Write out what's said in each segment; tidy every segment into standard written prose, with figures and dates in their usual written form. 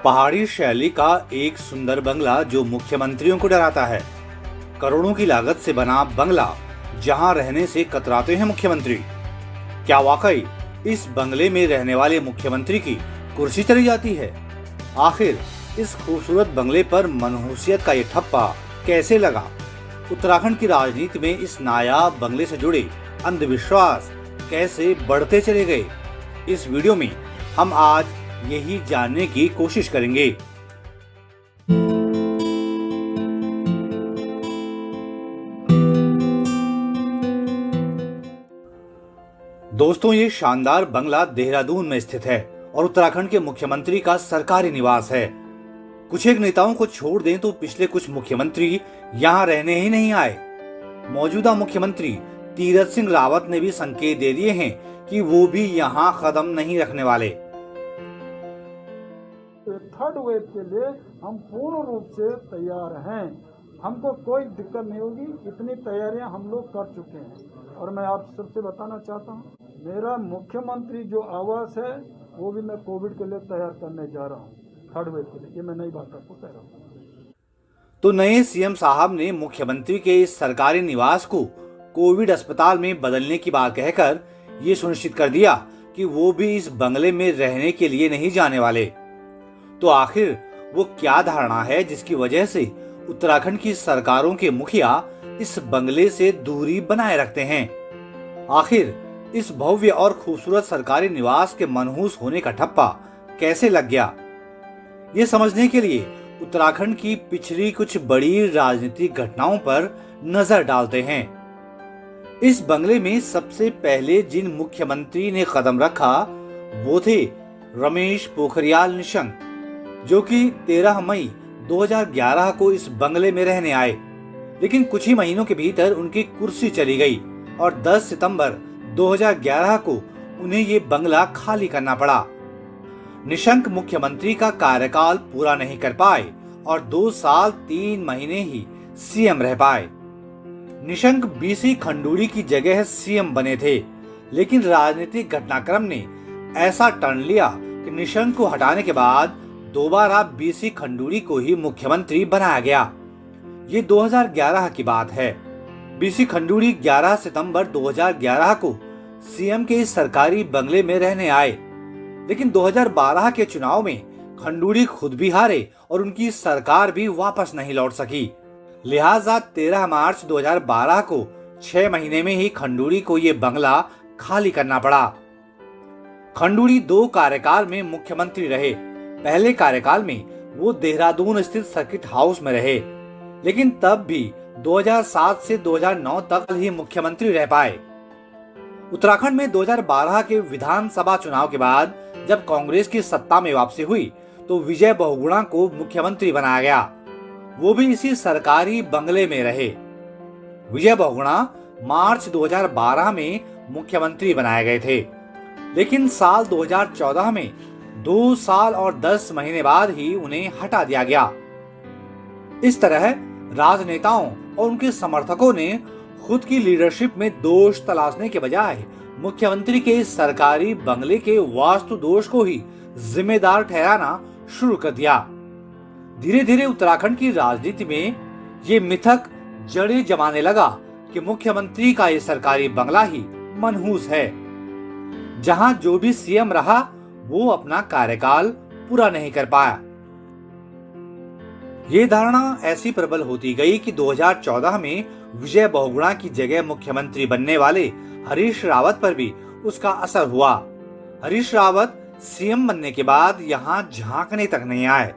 पहाड़ी शैली का एक सुंदर बंगला जो मुख्यमंत्रियों को डराता है। करोड़ों की लागत से बना बंगला जहां रहने से कतराते हैं मुख्यमंत्री। क्या वाकई इस बंगले में रहने वाले मुख्यमंत्री की कुर्सी चली जाती है? आखिर इस खूबसूरत बंगले पर मनहूसियत का ये ठप्पा कैसे लगा? उत्तराखंड की राजनीति में इस नायाब बंगले से जुड़े अंधविश्वास कैसे बढ़ते चले गए? इस वीडियो में हम आज यही जानने की कोशिश करेंगे। दोस्तों, ये शानदार बंगला देहरादून में स्थित है और उत्तराखंड के मुख्यमंत्री का सरकारी निवास है। कुछ एक नेताओं को छोड़ दें तो पिछले कुछ मुख्यमंत्री यहाँ रहने ही नहीं आए। मौजूदा मुख्यमंत्री तीरथ सिंह रावत ने भी संकेत दे दिए हैं कि वो भी यहाँ कदम नहीं रखने वाले। थर्ड वेव के लिए हम पूर्ण रूप से तैयार हैं। हमको कोई दिक्कत नहीं होगी, इतनी तैयारियां हम लोग कर चुके हैं। और मैं आप सबसे बताना चाहता हूं, मेरा मुख्यमंत्री जो आवास है वो भी मैं कोविड के लिए तैयार करने जा रहा हूं, थर्ड वेव के लिए। ये मैं नई बात आपको कह रहा हूं। तो नए सीएम साहब ने मुख्यमंत्री के इस सरकारी निवास को कोविड अस्पताल में बदलने की बात कहकर ये सुनिश्चित कर दिया कि वो भी इस बंगले में रहने के लिए नहीं जाने वाले। तो आखिर वो क्या धारणा है जिसकी वजह से उत्तराखंड की सरकारों के मुखिया इस बंगले से दूरी बनाए रखते हैं? आखिर इस भव्य और खूबसूरत सरकारी निवास के मनहूस होने का ठप्पा कैसे लग गया? ये समझने के लिए उत्तराखंड की पिछली कुछ बड़ी राजनीतिक घटनाओं पर नजर डालते हैं। इस बंगले में सबसे पहले जिन मुख्यमंत्री ने कदम रखा वो थे रमेश पोखरियाल निशंक, जो कि 13 मई 2011 को इस बंगले में रहने आए, लेकिन कुछ ही महीनों के भीतर उनकी कुर्सी चली गई और 10 सितंबर 2011 को उन्हें ये बंगला खाली करना पड़ा। निशंक मुख्यमंत्री का कार्यकाल पूरा नहीं कर पाए और 2 साल 3 महीने ही सीएम रह पाए। निशंक बीसी खंडूड़ी की जगह सीएम बने थे, लेकिन राजनीतिक घटनाक्रम ने ऐसा टर्न लिया कि निशंक को हटाने के बाद दोबारा बीसी खंडूड़ी को ही मुख्यमंत्री बनाया गया। ये 2011 की बात है। बीसी खंडूड़ी 11 सितंबर 2011 को सीएम के इस सरकारी बंगले में रहने आए, लेकिन 2012 के चुनाव में खंडूड़ी खुद भी हारे और उनकी सरकार भी वापस नहीं लौट सकी। लिहाजा 13 मार्च 2012 को 6 महीने में ही खंडूड़ी को ये बंगला खाली करना पड़ा। खंडूड़ी 2 कार्यकाल में मुख्यमंत्री रहे। पहले कार्यकाल में वो देहरादून स्थित सर्किट हाउस में रहे, लेकिन तब भी 2007 से 2009 तक ही मुख्यमंत्री रह पाए। उत्तराखंड में 2012 के विधानसभा चुनाव के बाद जब कांग्रेस की सत्ता में वापसी हुई तो विजय बहुगुणा को मुख्यमंत्री बनाया गया। वो भी इसी सरकारी बंगले में रहे। विजय बहुगुणा मार्च 2012 में मुख्यमंत्री बनाए गए थे, लेकिन साल 2014 में 2 साल और 10 महीने बाद ही उन्हें हटा दिया गया। इस तरह राजनेताओं और उनके समर्थकों ने खुद की लीडरशिप में दोष तलाशने के बजाय मुख्यमंत्री के इस सरकारी बंगले के वास्तु दोष को ही जिम्मेदार ठहराना शुरू कर दिया। धीरे धीरे उत्तराखंड की राजनीति में ये मिथक जड़ें जमाने लगा कि मुख्यमंत्री का ये सरकारी बंगला ही मनहूस है। जहां जो भी सीएम रहा वो अपना कार्यकाल पूरा नहीं कर पाया। ये धारणा ऐसी प्रबल होती गई कि 2014 में विजय बहुगुणा की जगह मुख्यमंत्री बनने वाले हरीश रावत पर भी उसका असर हुआ। हरीश रावत सीएम बनने के बाद यहाँ झांकने तक नहीं आए।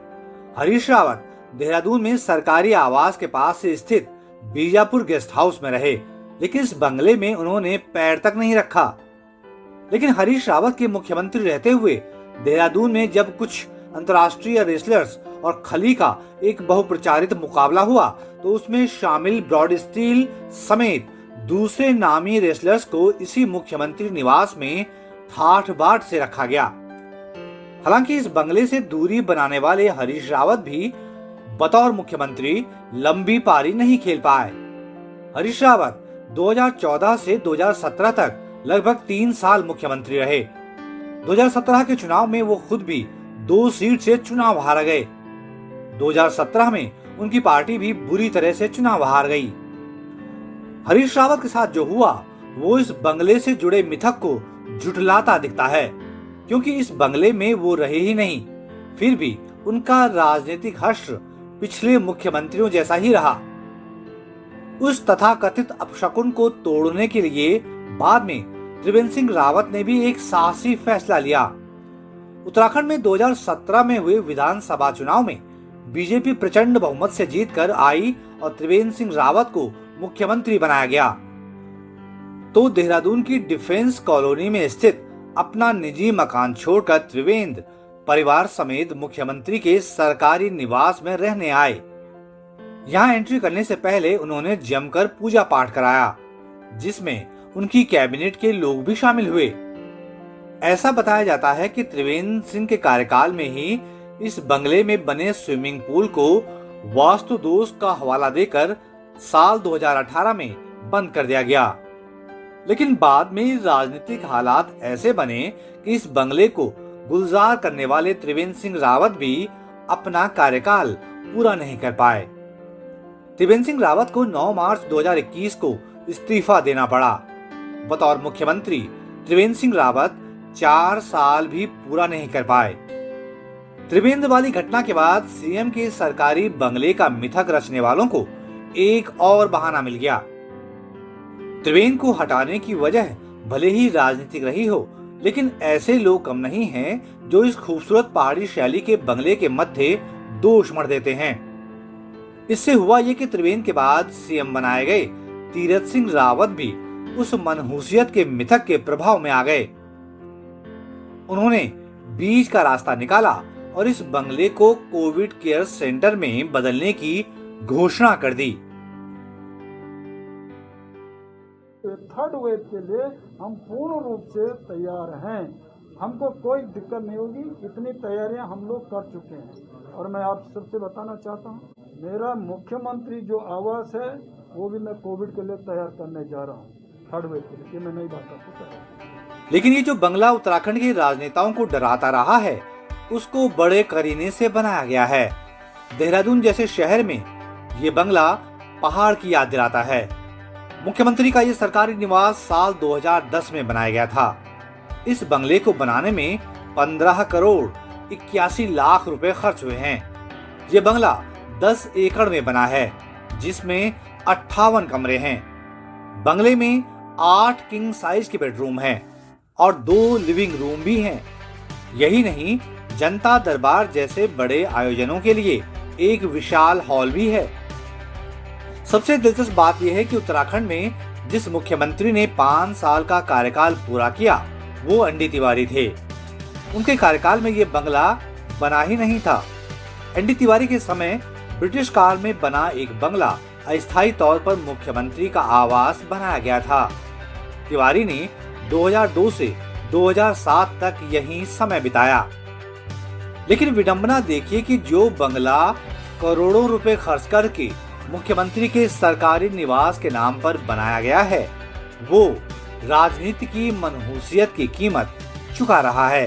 हरीश रावत देहरादून में सरकारी आवास के पास से स्थित बीजापुर गेस्ट हाउस में रहे, लेकिन इस बंगले में उन्होंने पैर तक नहीं रखा। लेकिन हरीश रावत के मुख्यमंत्री रहते हुए देहरादून में जब कुछ अंतर्राष्ट्रीय रेसलर्स और खली का एक बहुप्रचारित मुकाबला हुआ तो उसमें शामिल ब्रॉड स्टील समेत दूसरे नामी रेसलर्स को इसी मुख्यमंत्री निवास में ठाठ बाट से रखा गया। हालांकि इस बंगले से दूरी बनाने वाले हरीश रावत भी बतौर मुख्यमंत्री लंबी पारी नहीं खेल पाए। हरीश रावत 2014 से 2017 तक लगभग 3 साल मुख्यमंत्री रहे। 2017 के चुनाव में वो खुद भी 2 सीट से चुनाव हार गए। 2017 में उनकी पार्टी भी बुरी तरह से चुनाव हार गई। हरीश रावत के साथ जो हुआ वो इस बंगले से जुड़े मिथक को झुठलाता दिखता है, क्योंकि इस बंगले में वो रहे ही नहीं। फिर भी उनका राजनीतिक हश्र पिछले मुख्यमंत्रियों जैसा ही रहा। उस तथाकथित अपशकुन को तोड़ने के लिए बाद में त्रिवेंद्र सिंह रावत ने भी एक साहसी फैसला लिया। उत्तराखंड में 2017 में हुए विधानसभा चुनाव में बीजेपी प्रचंड बहुमत से जीतकर आई और त्रिवेंद्र सिंह रावत को मुख्यमंत्री बनाया गया। तो देहरादून की डिफेंस कॉलोनी में स्थित अपना निजी मकान छोड़कर त्रिवेंद्र परिवार समेत मुख्यमंत्री के सरकारी निवास में रहने आए। यहाँ एंट्री करने से पहले उन्होंने जमकर पूजा पाठ कराया, जिसमें उनकी कैबिनेट के लोग भी शामिल हुए। ऐसा बताया जाता है कि त्रिवेंद्र सिंह के कार्यकाल में ही इस बंगले में बने स्विमिंग पूल को वास्तु दोष का हवाला देकर साल 2018 में बंद कर दिया गया। लेकिन बाद में राजनीतिक हालात ऐसे बने कि इस बंगले को गुलजार करने वाले त्रिवेंद्र सिंह रावत भी अपना कार्यकाल पूरा नहीं कर पाए। त्रिवेंद्र सिंह रावत को 9 मार्च 2021 को इस्तीफा देना पड़ा। बतौर मुख्यमंत्री त्रिवेंद्र सिंह रावत 4 साल भी पूरा नहीं कर पाए। त्रिवेंद्र वाली घटना के बाद सीएम के सरकारी बंगले का मिथक रचने वालों को एक और बहाना मिल गया। त्रिवेंद्र को हटाने की वजह भले ही राजनीतिक रही हो, लेकिन ऐसे लोग कम नहीं हैं जो इस खूबसूरत पहाड़ी शैली के बंगले के मध्य दोष मढ़ देते हैं। इससे हुआ ये कि त्रिवेंद्र के बाद सीएम बनाए गए तीरथ सिंह रावत भी उस मनहूसियत के मिथक के प्रभाव में आ गए। उन्होंने बीच का रास्ता निकाला और इस बंगले को कोविड केयर सेंटर में बदलने की घोषणा कर दी। थर्ड वेव के लिए हम पूर्ण रूप से तैयार हैं। हमको कोई दिक्कत नहीं होगी, इतनी तैयारियां हम लोग कर चुके हैं। और मैं आप सबसे बताना चाहता हूं, मेरा मुख्यमंत्री जो आवास है वो भी मैं कोविड के लिए तैयार करने जा रहा हूं, थर्ड वेव के लिए। ये मैं नई बात आपको कह रहा हूं। लेकिन ये जो बंगला उत्तराखंड के राजनेताओं को डराता रहा है, उसको बड़े करीने से बनाया गया है। देहरादून जैसे शहर में ये बंगला पहाड़ की याद दिलाता है। मुख्यमंत्री का ये सरकारी निवास साल 2010 में बनाया गया था। इस बंगले को बनाने में 15 करोड़ 81 लाख रुपए खर्च हुए हैं। ये बंगला 10 एकड़ में बना है, जिसमें 58 कमरे हैं। बंगले में 8 किंग साइज के बेडरूम हैं और 2 लिविंग रूम भी हैं। यही नहीं, जनता दरबार जैसे बड़े आयोजनों के लिए एक विशाल हॉल भी है। सबसे दिलचस्प बात यह है कि उत्तराखंड में जिस मुख्यमंत्री ने 5 साल का कार्यकाल पूरा किया वो एनडी तिवारी थे। उनके कार्यकाल में ये बंगला बना ही नहीं था। एनडी तिवारी के समय ब्रिटिश काल में बना एक बंगला अस्थायी तौर पर मुख्यमंत्री का आवास बनाया गया था। तिवारी ने 2002 से 2007 तक यहीं समय बिताया। लेकिन विडंबना देखिए कि जो बंगला करोड़ों रुपए खर्च करके मुख्यमंत्री के सरकारी निवास के नाम पर बनाया गया है, वो राजनीति की मनहूसियत की कीमत चुका रहा है।